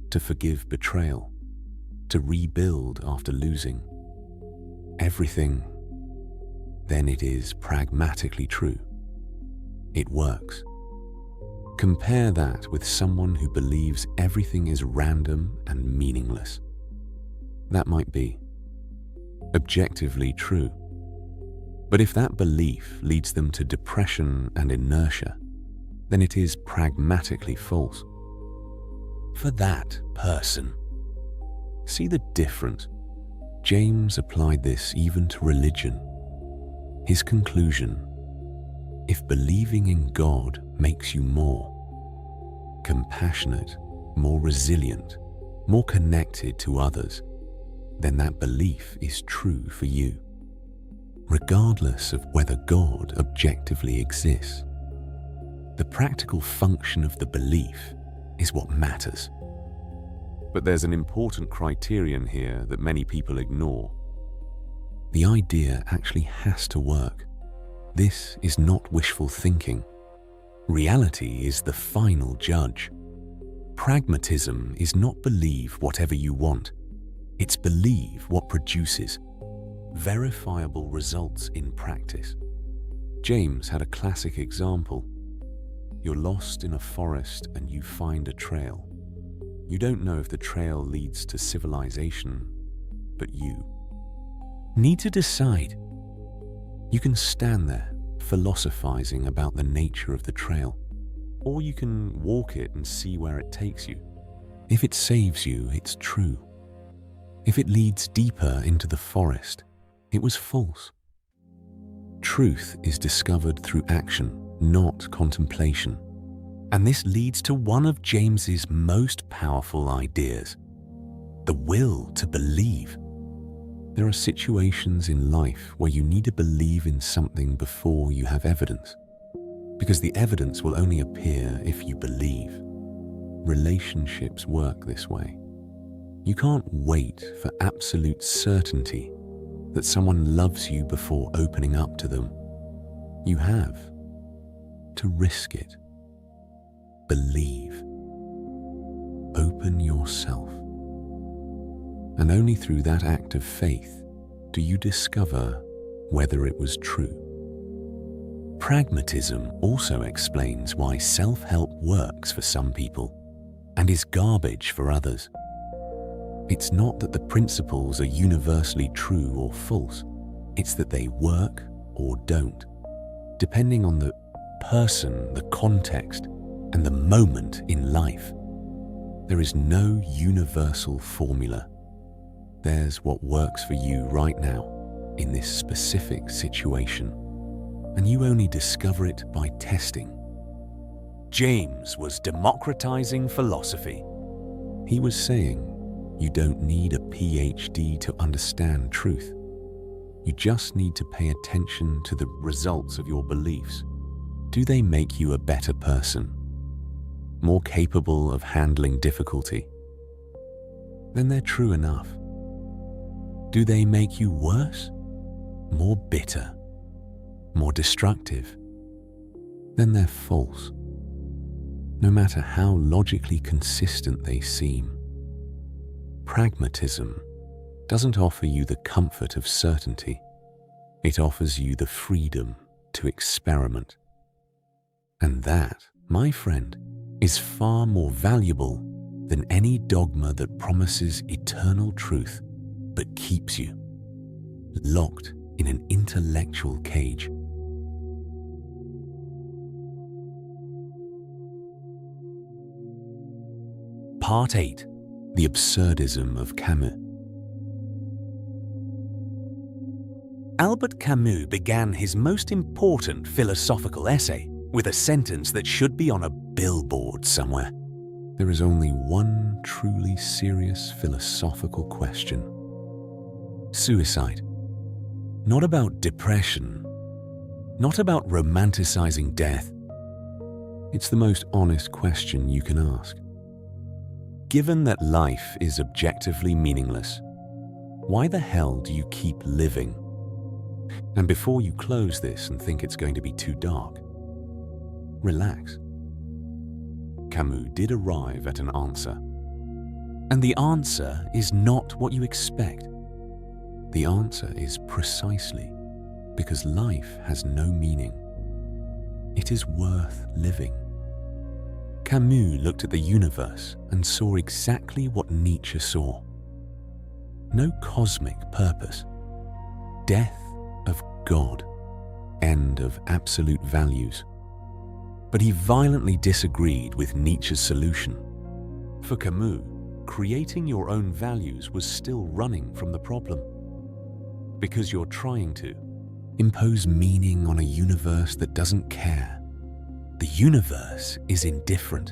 to forgive betrayal, to rebuild after losing everything, then it is pragmatically true. It works. Compare that with someone who believes everything is random and meaningless. That might be objectively true. But if that belief leads them to depression and inertia, then it is pragmatically false. For that person. See the difference? James applied this even to religion. His conclusion: if believing in God makes you more compassionate, more resilient, more connected to others, then that belief is true for you, regardless of whether God objectively exists. The practical function of the belief is what matters. But there's an important criterion here that many people ignore. The idea actually has to work. This is not wishful thinking. Reality is the final judge. Pragmatism is not believe whatever you want. It's believe what produces verifiable results in practice. James had a classic example. You're lost in a forest and you find a trail. You don't know if the trail leads to civilization, but you need to decide. You can stand there philosophizing about the nature of the trail, or you can walk it and see where it takes you. If it saves you, it's true. If it leads deeper into the forest, it was false. Truth is discovered through action, not contemplation. And this leads to one of James's most powerful ideas: the will to believe. There are situations in life where you need to believe in something before you have evidence, because the evidence will only appear if you believe. Relationships work this way. You can't wait for absolute certainty that someone loves you before opening up to them. You have to risk it. Believe. Open yourself. And only through that act of faith do you discover whether it was true. Pragmatism also explains why self-help works for some people and is garbage for others. It's not that the principles are universally true or false. It's that they work or don't, depending on the person, the context, and the moment in life. There is no universal formula. There's what works for you right now in this specific situation, and you only discover it by testing. James was democratizing philosophy. He was saying, you don't need a PhD to understand truth. You just need to pay attention to the results of your beliefs. Do they make you a better person? More capable of handling difficulty? Then they're true enough. Do they make you worse? More bitter? More destructive? Then they're false. No matter how logically consistent they seem. Pragmatism doesn't offer you the comfort of certainty. It offers you the freedom to experiment. And that, my friend, is far more valuable than any dogma that promises eternal truth but keeps you locked in an intellectual cage. Part 8. The absurdism of Camus. Albert Camus began his most important philosophical essay with a sentence that should be on a billboard somewhere. There is only one truly serious philosophical question. Suicide. Not about depression, not about romanticizing death. It's the most honest question you can ask. Given that life is objectively meaningless, why the hell do you keep living? And before you close this and think it's going to be too dark, relax. Camus did arrive at an answer. And the answer is not what you expect. The answer is precisely because life has no meaning. It is worth living. Camus looked at the universe and saw exactly what Nietzsche saw. No cosmic purpose. Death of God. End of absolute values. But he violently disagreed with Nietzsche's solution. For Camus, creating your own values was still running from the problem. Because you're trying to impose meaning on a universe that doesn't care. The universe is indifferent.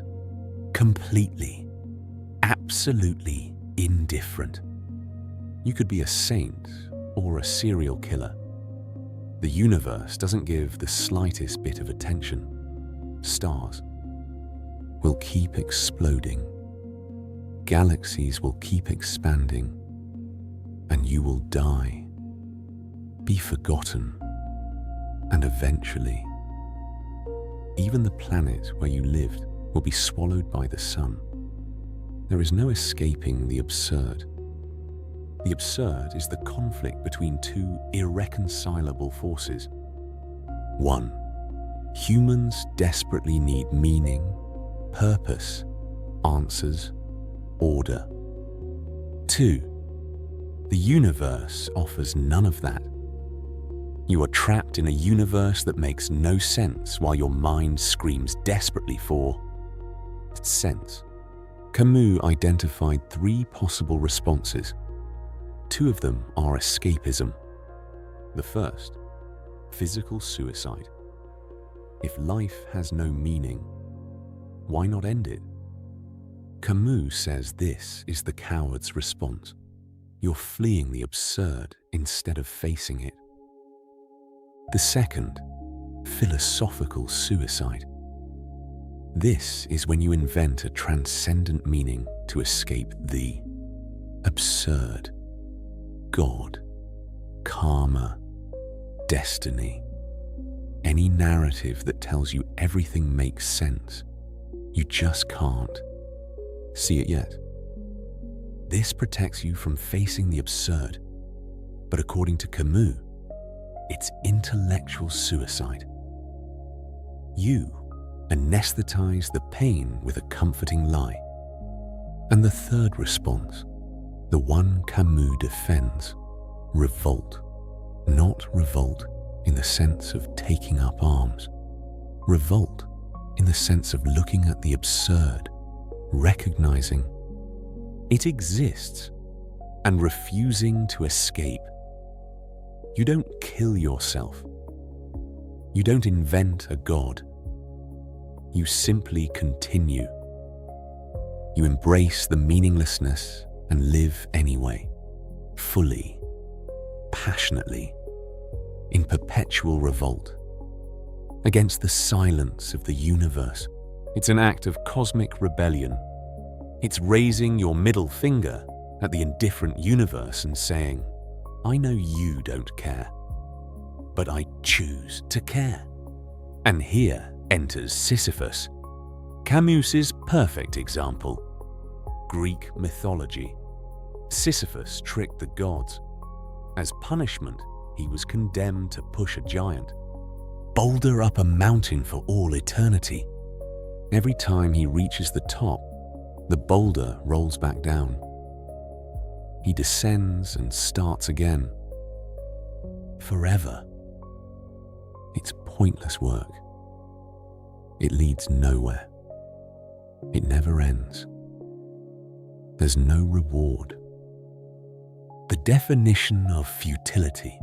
Completely, absolutely indifferent. You could be a saint or a serial killer. The universe doesn't give the slightest bit of attention. Stars will keep exploding. Galaxies will keep expanding. And you will die, be forgotten, and eventually, even the planet where you lived will be swallowed by the sun. There is no escaping the absurd. The absurd is the conflict between two irreconcilable forces. 1. Humans desperately need meaning, purpose, answers, order. 2. The universe offers none of that. You are trapped in a universe that makes no sense while your mind screams desperately for sense. Camus identified 3 possible responses. 2 of them are escapism. The first, physical suicide. If life has no meaning, why not end it? Camus says this is the coward's response. You're fleeing the absurd instead of facing it. The second, philosophical suicide. This is when you invent a transcendent meaning to escape the absurd, God, karma, destiny, any narrative that tells you everything makes sense. You just can't see it yet. This protects you from facing the absurd, but according to Camus, it's intellectual suicide. You anesthetize the pain with a comforting lie. And the third response, the one Camus defends, revolt. Not revolt in the sense of taking up arms. Revolt in the sense of looking at the absurd, recognizing it exists, and refusing to escape. You don't kill yourself. You don't invent a god. You simply continue. You embrace the meaninglessness and live anyway, fully, passionately, in perpetual revolt against the silence of the universe. It's an act of cosmic rebellion. It's raising your middle finger at the indifferent universe and saying, I know you don't care, but I choose to care. And here enters Sisyphus, Camus's perfect example. Greek mythology. Sisyphus tricked the gods. As punishment, he was condemned to push a giant, boulder up a mountain for all eternity. Every time he reaches the top, the boulder rolls back down. He descends and starts again. Forever. It's pointless work. It leads nowhere. It never ends. There's no reward. The definition of futility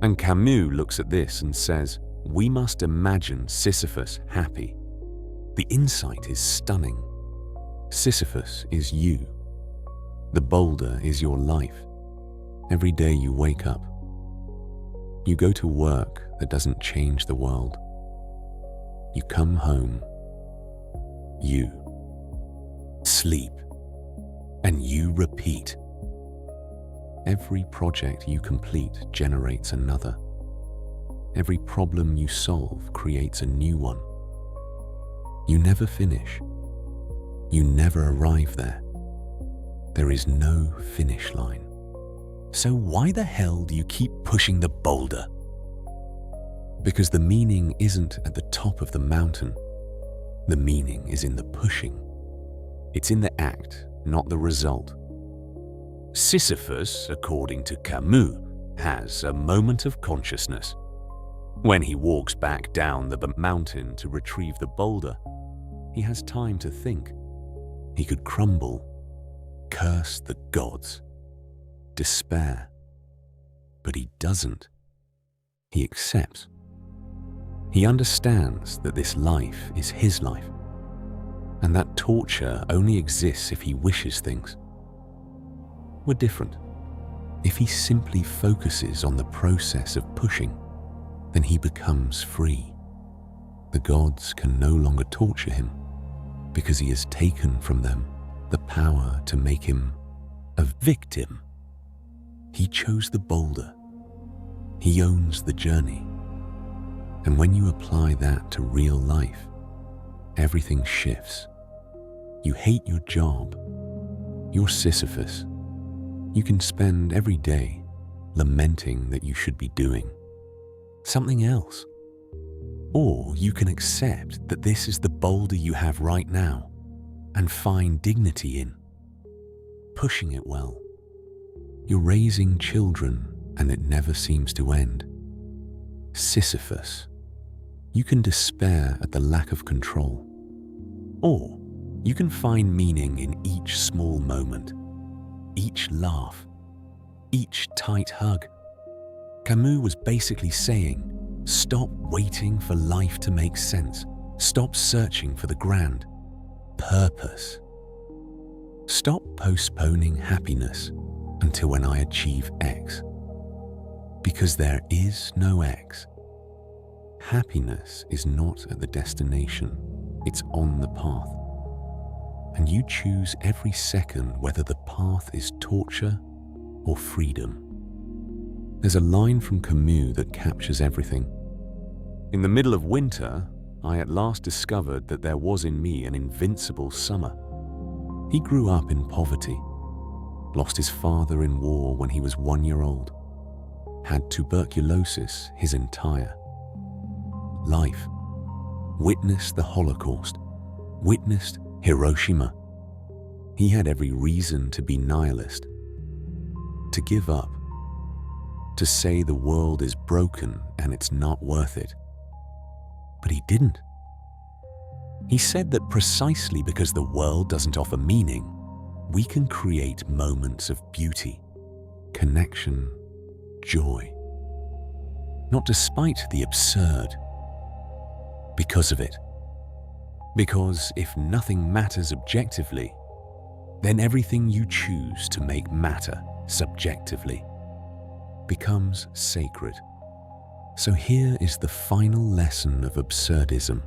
And Camus looks at this and says, we must imagine Sisyphus happy. The insight is stunning. Sisyphus is you. The boulder is your life. Every day you wake up. You go to work that doesn't change the world. You come home. You sleep. And you repeat. Every project you complete generates another. Every problem you solve creates a new one. You never finish. You never arrive there. There is no finish line. So why the hell do you keep pushing the boulder? Because the meaning isn't at the top of the mountain. The meaning is in the pushing. It's in the act, not the result. Sisyphus, according to Camus, has a moment of consciousness. When he walks back down the mountain to retrieve the boulder, he has time to think. He could crumble, curse the gods, despair. But he doesn't. He accepts. He understands that this life is his life, and that torture only exists if he wishes things. We're different. If he simply focuses on the process of pushing, then he becomes free. The gods can no longer torture him because he has taken from them the power to make him a victim. He chose the boulder. He owns the journey. And when you apply that to real life, everything shifts. You hate your job. You're Sisyphus. You can spend every day lamenting that you should be doing something else. Or you can accept that this is the boulder you have right now and find dignity in pushing it well. You're raising children and it never seems to end. Sisyphus. You can despair at the lack of control. Or you can find meaning in each small moment, each laugh, each tight hug. Camus was basically saying, stop waiting for life to make sense. Stop searching for the grand purpose. Stop postponing happiness until when I achieve X. Because there is no X. Happiness is not at the destination, it's on the path. And you choose every second whether the path is torture or freedom. There's a line from Camus that captures everything. In the middle of winter, I at last discovered that there was in me an invincible summer. He grew up in poverty, lost his father in war when he was 1 year old, had tuberculosis his entire life, witnessed the Holocaust, witnessed Hiroshima. He had every reason to be nihilist, to give up, to say the world is broken and it's not worth it. But he didn't. He said that precisely because the world doesn't offer meaning, we can create moments of beauty, connection, joy. Not despite the absurd, because of it. Because if nothing matters objectively, then everything you choose to make matter subjectively becomes sacred. So here is the final lesson of absurdism.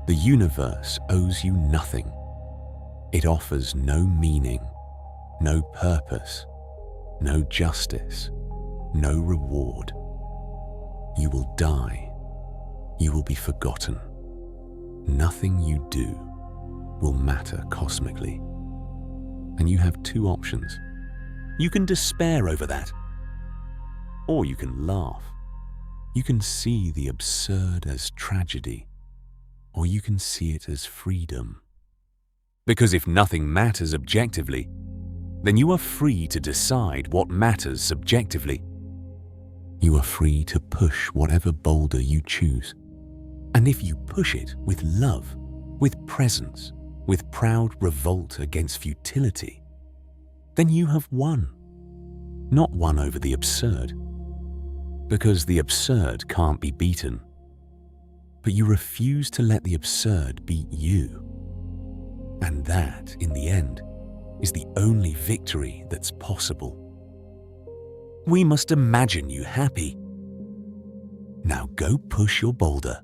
The universe owes you nothing. It offers no meaning, no purpose, no justice, no reward. You will die. You will be forgotten. Nothing you do will matter cosmically. And you have two options. You can despair over that, or you can laugh. You can see the absurd as tragedy, or you can see it as freedom. Because if nothing matters objectively, then you are free to decide what matters subjectively. You are free to push whatever boulder you choose. And if you push it with love, with presence, with proud revolt against futility, then you have won. Not won over the absurd, because the absurd can't be beaten. But you refuse to let the absurd beat you. And that, in the end, is the only victory that's possible. We must imagine you happy. Now go push your boulder.